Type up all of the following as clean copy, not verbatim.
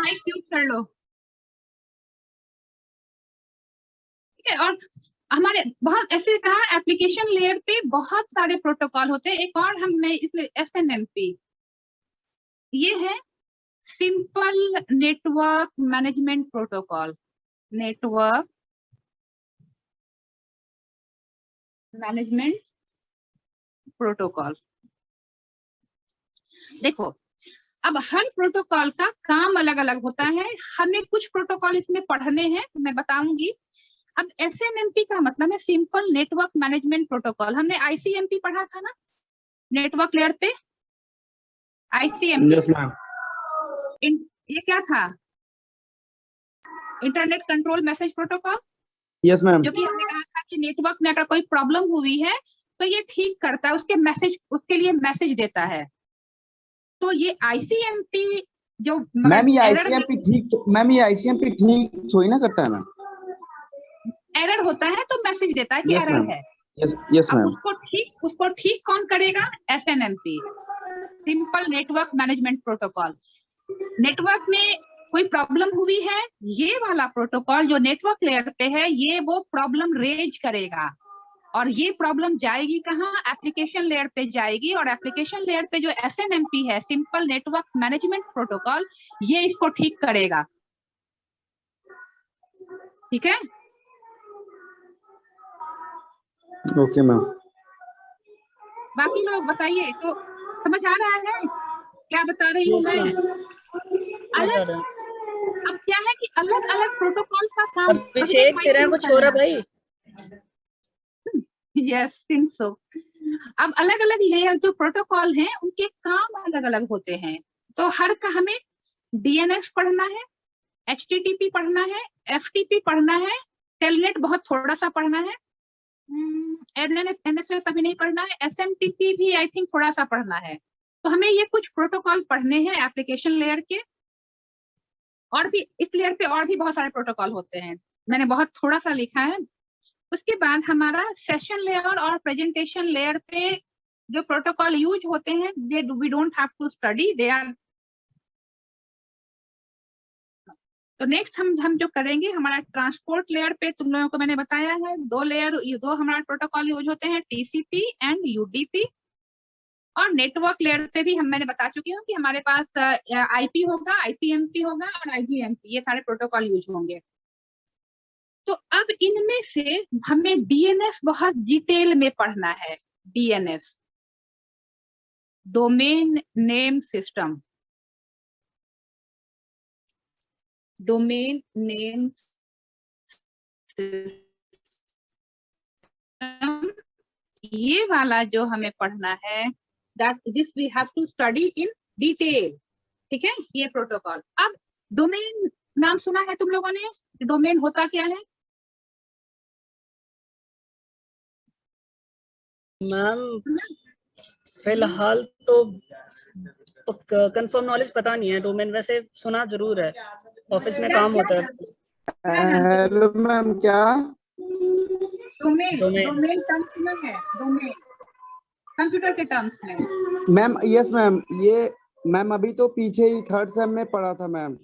Mic mute कर लो, ठीक है। और हमारे बहुत ऐसे कहा एप्लीकेशन लेयर पे बहुत सारे प्रोटोकॉल होते हैं। एक और हम मैं इसलिए SNMP, ये है simple network management protocol, network management protocol. देखो अब हर प्रोटोकॉल का काम अलग अलग होता है, हमें कुछ प्रोटोकॉल इसमें पढ़ने हैं, मैं बताऊंगी। अब SNMP का मतलब है सिंपल नेटवर्क मैनेजमेंट प्रोटोकॉल। हमने ICMP पढ़ा था ना नेटवर्क लेयर पे, ICMP। Yes ma'am. ये क्या था? Internet control message protocol. Yes ma'am. जो कि हमने कहा था कि नेटवर्क में अगर कोई प्रॉब्लम हुई है तो ये ठीक करता है, उसके मैसेज, उसके लिए मैसेज देता है। तो ये ICMP जो मैम ये ICMP ठीक, मैम ये ICMP ठीक थोड़ी ना करता है मैम। एरर होता है तो मैसेज देता है कि यस एरर मैम। है। यस अब मैम। उसको ठीक कौन करेगा? SNMP, simple network management protocol. Network में कोई प्रॉब्लम हुई है, ये वाला प्रोटोकॉल जो नेटवर्क लेयर पे है ये वो प्रॉब्लम रेज करेगा, और ये प्रॉब्लम जाएगी कहाँ? एप्लीकेशन लेयर पे जाएगी। और एप्लीकेशन लेयर पे जो SNMP है, सिंपल नेटवर्क मैनेजमेंट प्रोटोकॉल, ये इसको ठीक करेगा। ठीक है, ओके मैम। बाकी लोग बताइए, तो समझ आ रहा है क्या बता रही हूँ मैं? अलग, अब क्या है कि अलग अलग प्रोटोकॉल का काम, अभिषेक तेरा कुछ हो रहा भाई? Yes think so. अब अलग अलग लेयर जो प्रोटोकॉल हैं उनके काम अलग अलग होते हैं। तो हर का हमें DNS पढ़ना है, HTTP पढ़ना है, FTP पढ़ना है, टेलनेट बहुत थोड़ा सा पढ़ना है, NFS अभी नहीं पढ़ना है, SMTP भी आई थिंक थोड़ा सा पढ़ना है। तो हमें ये कुछ प्रोटोकॉल पढ़ने हैं एप्लीकेशन लेयर के। और भी इस लेयर पे और भी बहुत सारे प्रोटोकॉल होते हैं, मैंने बहुत थोड़ा सा लिखा है। उसके बाद हमारा सेशन लेयर और प्रेजेंटेशन लेयर पे जो प्रोटोकॉल यूज होते हैं, we don't have to study, they are. तो नेक्स्ट हम जो करेंगे, हमारा ट्रांसपोर्ट लेयर पे तुम लोगों को मैंने बताया है दो हमारा प्रोटोकॉल यूज होते हैं, TCP एंड UDP। और नेटवर्क लेयर पे भी मैंने बता चुकी हूँ कि हमारे पास IP होगा, ICMP होगा और IGMP, ये सारे प्रोटोकॉल यूज होंगे। तो अब इनमें से हमें DNS बहुत डिटेल में पढ़ना है। DNS, domain name system, domain name system, ये वाला जो हमें पढ़ना है, that this we have to study in detail. ठीक है, ये प्रोटोकॉल। अब डोमेन नाम सुना है तुम लोगों ने? डोमेन होता क्या है? मैम फिलहाल तो कंफर्म नॉलेज पता नहीं है। डोमेन वैसे सुना जरूर है, ऑफिस में काम होता है। हेलो मैम, क्या डोमेन टर्म सुना है? डोमेन कंप्यूटर के टर्म्स में। मैम? यस मैम, ये मैम अभी तो पीछे ही थर्ड सेम में पढ़ा था मैम।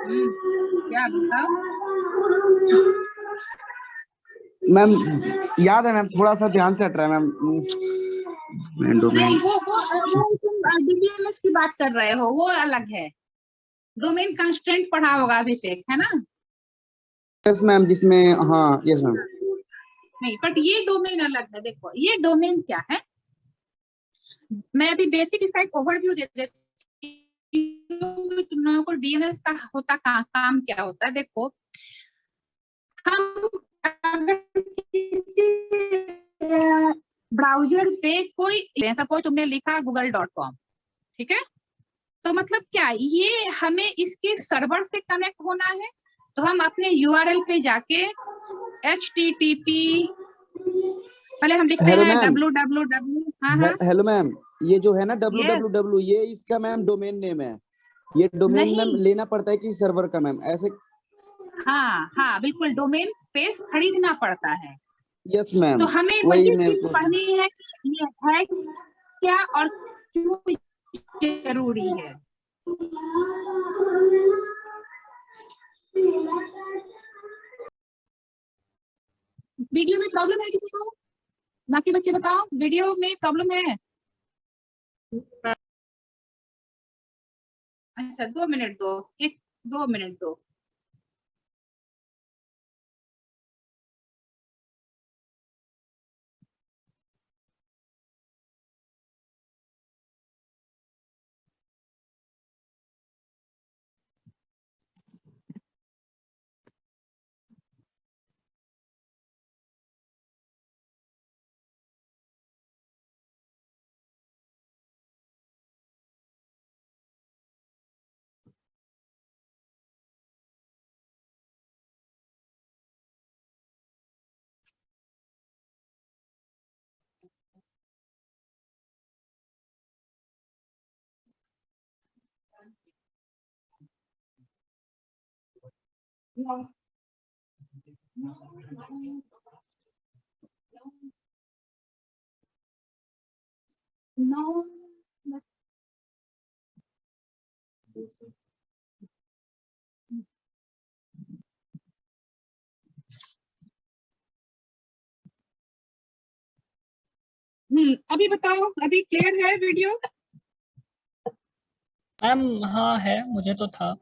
क्या बताओ मैम? याद है मैम, थोड़ा सा ध्यान से हट रहा है मैम। नहीं, वो तुम DBMS की बात कर रहे हो, वो अलग है। डोमेन कंस्ट्रेंट पढ़ा होगा अभिषेक, है ना? यस मैम, जिसमें, हाँ यस मैम। नहीं, बट ये डोमेन अलग है। देखो ये डोमेन क्या है, मैं अभी बेसिक इसका एक ओवरव्यू दे देती हूँ तुम लोगों को। DNS का होता काम क्या होता है। देखो हम अगर किसी ब्राउजर पे कोई, सपोज तुमने लिखा google.com, ठीक है, तो मतलब क्या, ये हमें इसके सर्वर से कनेक्ट होना है। तो हम अपने URL पे जाके HTTP, पहले हम लिखते हैं www। हाँ, हेलो मैम, ये जो है ना Yes. www, ये इसका मैम डोमेन नेम है। ये डोमेन नेम लेना पड़ता है कि सर्वर का मैम, ऐसे? हाँ बिल्कुल, डोमेन स्पेस खरीदना पड़ता है। यस मैम, तो हमें वही वही मेरे चीज को। पढ़नी है कि ये है क्या और क्यों जरूरी है। वीडियो में प्रॉब्लम है किसी को? बाकी बच्चे बताओ, वीडियो में प्रॉब्लम है? अच्छा 2 मिनट दो, 2 मिनट दो। No. No. अभी बताओ, अभी क्लियर है वीडियो? मैम हाँ है, मुझे तो था।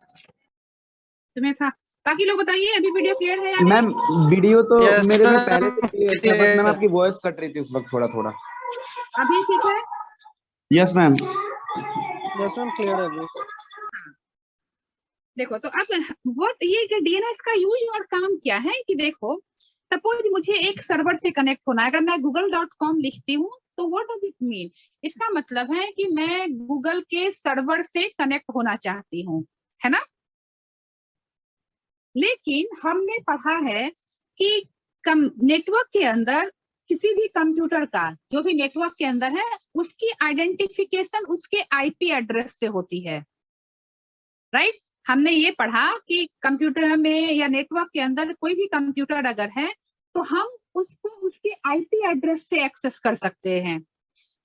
तुम्हें था? बाकी लोग बताइए, अभी वीडियो क्लियर है या नहीं? मैम वीडियो तो Yes, मेरे में ma'am, पहले से क्लियर था, बस मैम आपकी वॉइस कट रही थी उस वक्त थोड़ा थोड़ा। अभी ठीक है? Yes ma'am. Yes ma'am clear है अभी। देखो तो अब व्हाट ये डीएनएस का यूज और काम क्या है कि देखो, सपोज मुझे एक सर्वर से कनेक्ट होना है, अगर मैं google.com लिखती हूँ तो व्हाट डज इट मीन? इसका मतलब है कि मैं गूगल के सर्वर से कनेक्ट होना चाहती हूँ, है ना? लेकिन हमने पढ़ा है कि नेटवर्क के अंदर किसी भी कंप्यूटर का जो भी नेटवर्क के अंदर है उसकी आइडेंटिफिकेशन उसके आईपी एड्रेस से होती है, राइट? हमने ये पढ़ा कि कंप्यूटर में या नेटवर्क के अंदर कोई भी कंप्यूटर अगर है तो हम उसको उसके आईपी एड्रेस से एक्सेस कर सकते हैं।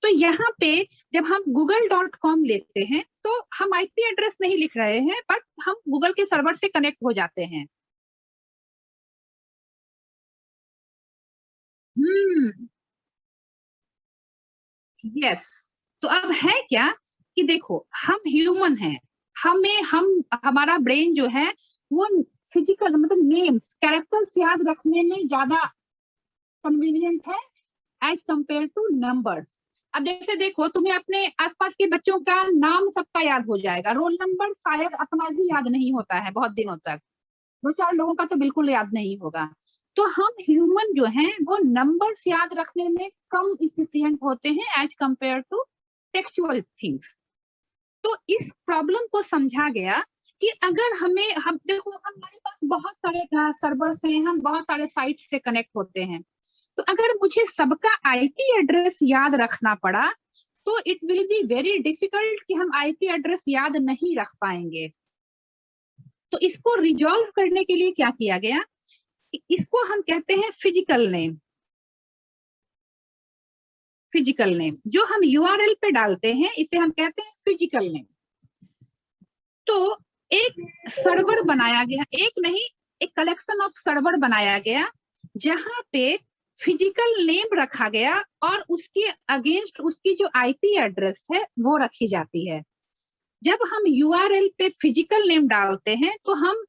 तो यहाँ पे जब हम google.com लेते हैं तो हम आईपी एड्रेस नहीं लिख रहे हैं, बट हम गूगल के सर्वर से कनेक्ट हो जाते हैं। यस। तो अब है क्या कि देखो, हम ह्यूमन हैं, हमारा ब्रेन जो है वो फिजिकल मतलब नेम्स कैरेक्टर्स याद रखने में ज्यादा कन्वीनियंट है एज कंपेयर टू नंबर्स। अब जैसे देखो, तुम्हें अपने आसपास के बच्चों का नाम सबका याद हो जाएगा, रोल नंबर शायद अपना भी याद नहीं होता है बहुत दिनों तक, 2-4 लोगों का तो बिल्कुल याद नहीं होगा। तो हम ह्यूमन जो हैं वो नंबर्स याद रखने में कम इफिशिएंट होते हैं as compare to textual things. तो इस प्रॉब्लम को समझा गया कि अगर हम देखो, हमारे पास बहुत सारे सर्वर से हम बहुत सारे साइट से कनेक्ट होते हैं, तो अगर मुझे सबका आईपी एड्रेस याद रखना पड़ा तो it will be very difficult कि हम आईपी एड्रेस याद नहीं रख पाएंगे। तो इसको रिजॉल्व करने के लिए क्या किया गया, इसको हम कहते हैं फिजिकल नेम। फिजिकल नेम जो हम यूआरएल पे डालते हैं इसे हम कहते हैं फिजिकल नेम। तो एक सर्वर बनाया गया, एक नहीं एक कलेक्शन ऑफ सर्वर बनाया गया जहां पे फिजिकल नेम रखा गया और उसके अगेंस्ट उसकी जो आईपी एड्रेस है वो रखी जाती है। जब हम यूआरएल पे फिजिकल नेम डालते हैं तो हम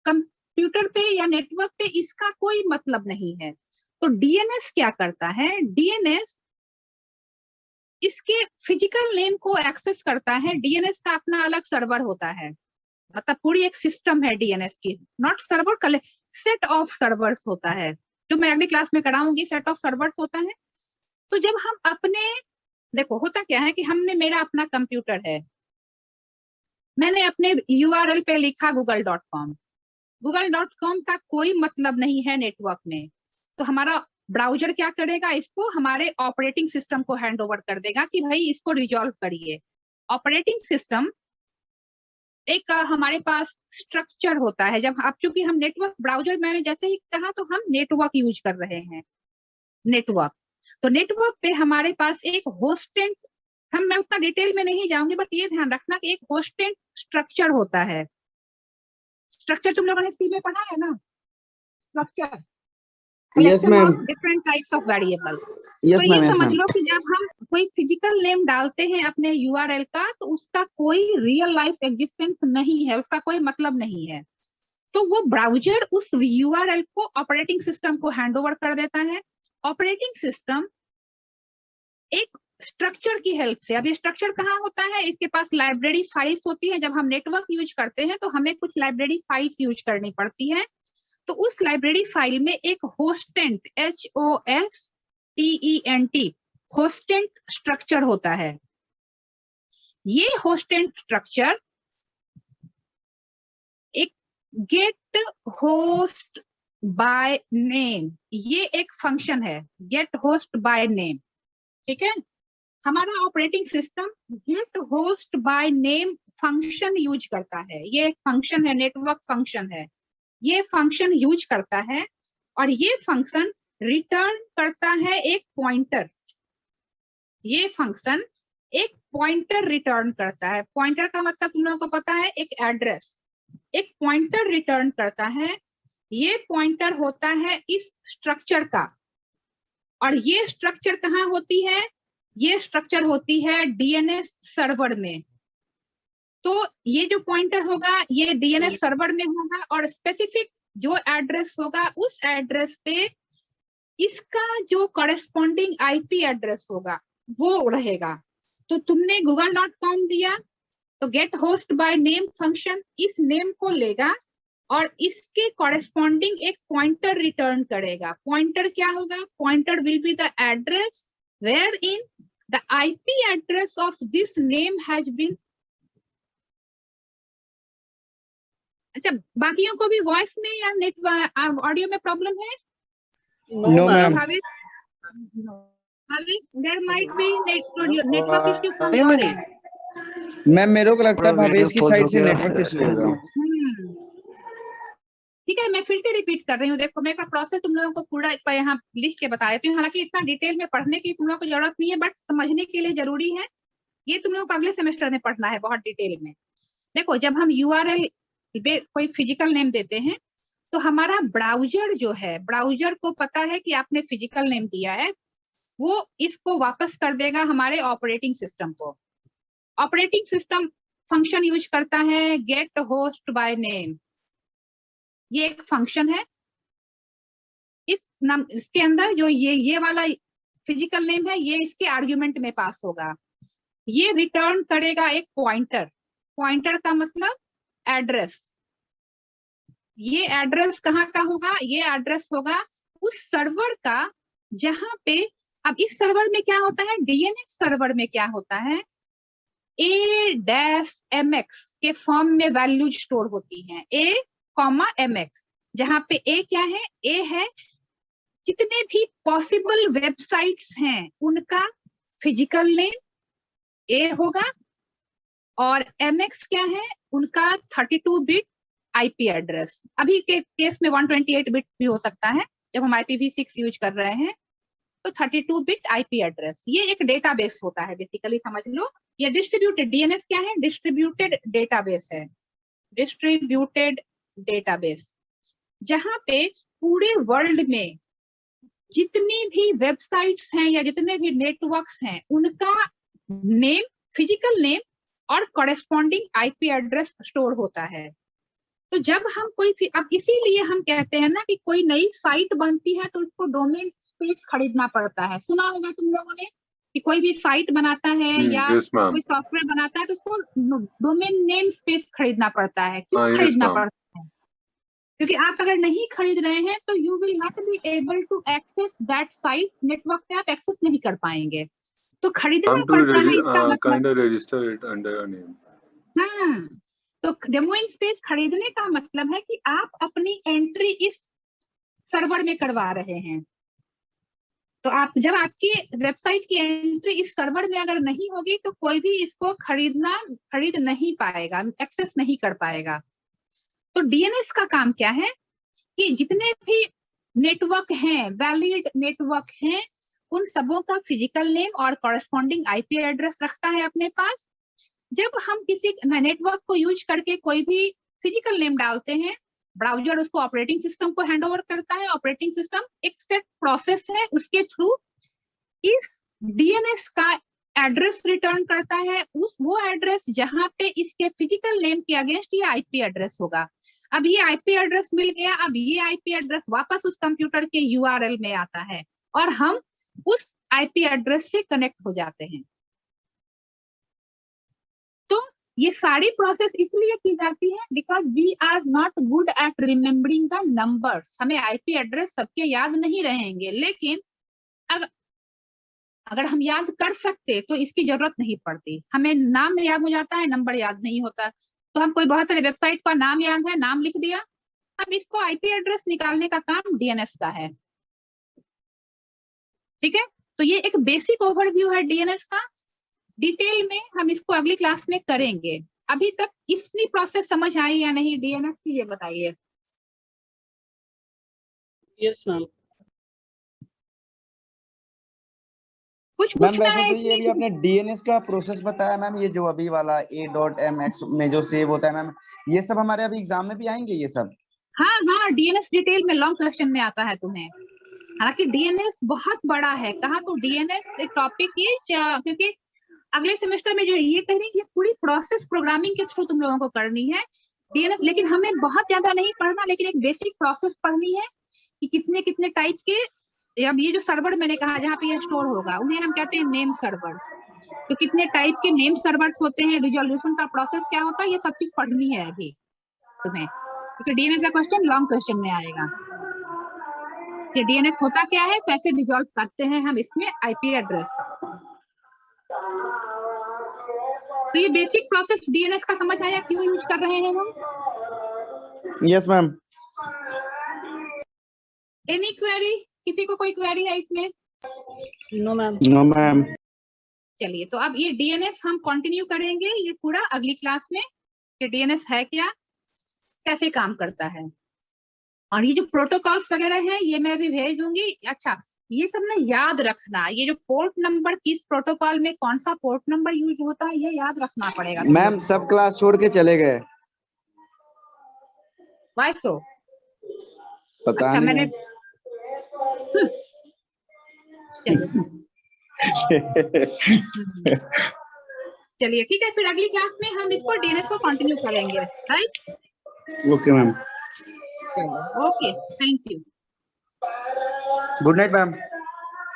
कंप्यूटर पे या नेटवर्क पे इसका कोई मतलब नहीं है। तो डीएनएस क्या करता है, डीएनएस इसके फिजिकल नेम को एक्सेस करता है। डीएनएस का अपना अलग सर्वर होता है, मतलब पूरी एक सिस्टम है डीएनएस की, not server, set of servers होता है, जो मैं अगली क्लास में कराऊंगी, सेट ऑफ सर्वर्स होता है। तो जब हम अपने देखो, होता क्या है कि हमने मेरा अपना कंप्यूटर है, मैंने अपने यूआरएल पे लिखा google.com। google.com का कोई मतलब नहीं है नेटवर्क में, तो हमारा ब्राउजर क्या करेगा, इसको हमारे ऑपरेटिंग सिस्टम को हैंड ओवर कर देगा कि भाई इसको रिजॉल्व करिए। ऑपरेटिंग सिस्टम एक हमारे पास स्ट्रक्चर होता है, जब आप चूंकि हम नेटवर्क ब्राउजर मैंने जैसे ही कहा तो हम नेटवर्क यूज कर रहे हैं, नेटवर्क। तो नेटवर्क पे हमारे पास एक होस्टेंट, मैं उतना डिटेल में नहीं जाऊंगी, बट ये ध्यान रखना कि एक होस्टेंट स्ट्रक्चर होता है। स्ट्रक्चर तुम लोगों ने सी में पढ़ा है ना, structure Yes, ma'am. Different types of variable. Yes, तो ma'am. ये Yes, समझ ma'am. लो कि जब हम कोई फिजिकल नेम डालते हैं अपने यूआरएल का, तो उसका कोई रियल लाइफ एग्जिस्टेंस नहीं है, उसका कोई मतलब नहीं है। तो वो ब्राउजर उस यूआरएल को ऑपरेटिंग सिस्टम को हैंडओवर कर देता है। ऑपरेटिंग सिस्टम एक स्ट्रक्चर की हेल्प से, अब ये स्ट्रक्चर कहाँ होता है, इसके पास लाइब्रेरी फाइल्स होती है। जब हम नेटवर्क यूज करते हैं तो हमें कुछ लाइब्रेरी फाइल्स यूज करनी पड़ती है। तो उस लाइब्रेरी फाइल में एक होस्टेंट HOSTENT होस्टेंट स्ट्रक्चर होता है। ये होस्टेंट स्ट्रक्चर एक गेट होस्ट बाय नेम, ये एक फंक्शन है, गेट होस्ट बाय नेम। ठीक है, हमारा operating system get host by name function use करता है। ये एक फंक्शन है, नेटवर्क फंक्शन है, ये फंक्शन यूज करता है और ये फंक्शन रिटर्न करता है एक पॉइंटर। ये फंक्शन एक पॉइंटर रिटर्न करता है। पॉइंटर का मतलब तुम लोगों को पता है, एक एड्रेस। एक पॉइंटर रिटर्न करता है, ये पॉइंटर होता है इस स्ट्रक्चर का। और ये स्ट्रक्चर कहाँ होती है, ये स्ट्रक्चर होती है डीएनएस सर्वर में। तो ये जो पॉइंटर होगा ये डीएनएस सर्वर में होगा और स्पेसिफिक जो एड्रेस होगा उस एड्रेस पे इसका जो कॉरेस्पॉन्डिंग आईपी एड्रेस होगा वो रहेगा। तो तुमने google.com दिया तो get host by name function इस नेम को लेगा और इसके कॉरेस्पॉन्डिंग एक पॉइंटर रिटर्न करेगा। पॉइंटर क्या होगा, pointer will be the address where in the IP address of this name has been. अच्छा, बाकियों को भी वॉइस में या नेट ऑडियो में प्रॉब्लम है? No, ma'am. There might be network issue from your end. Ma'am मेरे को लगता है भावेश की साइड से नेटवर्क इशू होगा। ठीक है, मैं फिर से रिपीट कर रही हूँ। देखो, मैं एक प्रोसेस तुम लोगों को पूरा यहाँ लिख के बता देती हूँ। हालांकि इतना डिटेल में पढ़ने की तुम लोगों को जरूरत नहीं है, बट समझने के लिए जरूरी है। ये तुम लोगों को अगले सेमेस्टर में पढ़ना है बहुत डिटेल में। देखो, जब हम यूआरएल पे कोई फिजिकल नेम देते हैं तो हमारा ब्राउजर जो है, ब्राउजर को पता है कि आपने फिजिकल नेम दिया है, वो इसको वापस कर देगा हमारे ऑपरेटिंग सिस्टम को। ऑपरेटिंग सिस्टम फंक्शन यूज करता है गेट होस्ट बाय नेम। ये एक फंक्शन है। इसके अंदर जो ये वाला फिजिकल नेम है ये इसके आर्गुमेंट में पास होगा। ये रिटर्न करेगा एक पॉइंटर। पॉइंटर का मतलब एड्रेस। ये एड्रेस कहाँ का होगा, ये एड्रेस होगा उस सर्वर का जहां पे, अब इस सर्वर में क्या होता है, डीएनएस सर्वर में क्या होता है, A-MX के फॉर्म में वैल्यूज स्टोर होती हैं, A-MX, जहां पे A क्या है, A है जितने भी पॉसिबल वेबसाइट्स हैं उनका फिजिकल नेम A होगा, और MX क्या है, उनका 32 बिट आईपी एड्रेस। अभी के केस में 128 बिट भी हो सकता है जब हम IPv6 यूज कर रहे हैं, तो 32 बिट आईपी एड्रेस। ये एक डेटाबेस होता है बेसिकली, समझ लो। ये डिस्ट्रीब्यूटेड, डीएनएस क्या है, डिस्ट्रीब्यूटेड डेटाबेस है। डिस्ट्रीब्यूटेड डेटाबेस जहां पे पूरे वर्ल्ड में जितनी भी वेबसाइट्स हैं या जितने भी नेटवर्क्स हैं उनका नेम, फिजिकल नेम और कॉरेस्पॉन्डिंग आईपी एड्रेस स्टोर होता है। तो जब हम कोई, अब इसीलिए हम कहते हैं ना कि कोई नई साइट बनती है तो उसको डोमेन स्पेस खरीदना पड़ता है। सुना होगा तुम लोगों ने कि कोई भी साइट बनाता है या कोई सॉफ्टवेयर बनाता है तो उसको डोमेन नेम स्पेस खरीदना पड़ता है। क्यों खरीदना पड़ता है? क्योंकि आप अगर नहीं खरीद रहे हैं तो you will not be able to access that site. Network पे आप एक्सेस नहीं कर पाएंगे, तो खरीदना पड़ता है। इसका मतलब हाँ, तो डोमेन स्पेस खरीदने का मतलब है कि आप अपनी एंट्री इस सर्वर में करवा रहे हैं। तो आप जब आपकी वेबसाइट की एंट्री इस सर्वर में अगर नहीं होगी तो कोई भी इसको खरीद नहीं पाएगा, एक्सेस नहीं कर पाएगा। तो डीएनएस का काम क्या है कि जितने भी नेटवर्क हैं, वैलिड नेटवर्क हैं, उन सबों का फिजिकल नेम और कॉरेस्पॉन्डिंग आईपी एड्रेस रखता है अपने पास। जब हम किसी नेटवर्क को यूज करके कोई भी फिजिकल नेम डालते हैं ब्राउजर उसको ऑपरेटिंग सिस्टम को हैंड ओवर करता है, ऑपरेटिंग सिस्टम एक सेट प्रोसेस है, उसके थ्रू इस डीएनएस का एड्रेस रिटर्न करता है, उस वो एड्रेस जहां पे इसके फिजिकल नेम के अगेंस्ट ये आईपी एड्रेस होगा। अब ये आईपी एड्रेस मिल गया, अब ये आईपी एड्रेस वापस उस कंप्यूटर के यूआरएल में आता है और हम उस आईपी एड्रेस से कनेक्ट हो जाते हैं। तो ये सारी प्रोसेस इसलिए की जाती है because we are not good at remembering the numbers. हमें आईपी एड्रेस सबके याद नहीं रहेंगे, लेकिन अगर हम याद कर सकते तो इसकी जरूरत नहीं पड़ती। हमें नाम याद हो जाता है, नंबर याद नहीं होता। तो हम कोई बहुत सारे वेबसाइट का नाम याद है, नाम लिख दिया। अब इसको आईपी एड्रेस निकालने का काम डीएनएस का है। ठीक है, तो ये एक बेसिक ओवरव्यू है डीएनएस का। डिटेल में हम इसको अगली क्लास में करेंगे। अभी तक इतनी प्रोसेस समझ आई या नहीं डीएनएस की, ये बताइए। Yes ma'am. कुछ मैम पूछना वैसे है तो ये अभी इसमें? आपने डीएनएस का प्रोसेस बताया मैम, ये जो अभी वाला a.mx में जो सेव होता है मैम, ये सब हमारे अभी एग्जाम में भी आएंगे ये सब? हाँ हाँ, डीएनएस डिटेल में लॉन्ग क्वेश्चन में आता है तुम्हें। हालांकि डीएनएस बहुत बड़ा है, कहा तो डीएनएस एक टॉपिक ही, क्योंकि अगले सेमेस्टर में जो ये कह रही है, ये पूरी प्रोसेस प्रोग्रामिंग के थ्रू तुम लोगों को करनी है डीएनएस। लेकिन हमें बहुत ज्यादा नहीं पढ़ना, लेकिन एक बेसिक प्रोसेस पढ़नी है कि कितने कितने टाइप के, अब ये जो सर्वर मैंने कहा जहाँ पे ये स्टोर होगा उन्हें हम कहते हैं नेम सर्वर्स। तो कितने टाइप के नेम सर्वर्स होते हैं, रिजोल्यूशन का प्रोसेस क्या होता है, ये सब चीज पढ़नी है अभी तुम्हें, क्योंकि डीएनएस का क्वेश्चन लॉन्ग क्वेश्चन में आएगा कि डीएनएस होता क्या है, कैसे रिजॉल्व करते हैं हम इसमें आईपी एड्रेस। तो ये बेसिक प्रोसेस डीएनएस का समझ आया क्यों यूज कर रहे हैं हम? Yes ma'am. Any query? किसी को कोई क्वेरी है इसमें? No ma'am. No ma'am. चलिए, तो अब ये डीएनएस हम कंटिन्यू करेंगे ये पूरा अगली क्लास में कि डीएनएस है क्या, कैसे काम करता है। और ये जो प्रोटोकॉल्स वगैरह हैं ये मैं अभी भेज दूंगी। अच्छा, ये सब ना याद रखना, ये जो पोर्ट नंबर किस प्रोटोकॉल में कौन सा पोर्ट नंबर यूज होता है ये याद रखना पड़ेगा। मैम सब क्लास छोड़ के चले गए। वाई सो? पता अच्छा, नहीं मैंने चलिए ठीक है, फिर अगली क्लास में हम इसको डीएनएस को कंटिन्यू करेंगे, राइट? Okay ma'am. चलो, okay, thank you, good night ma'am.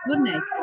Good night.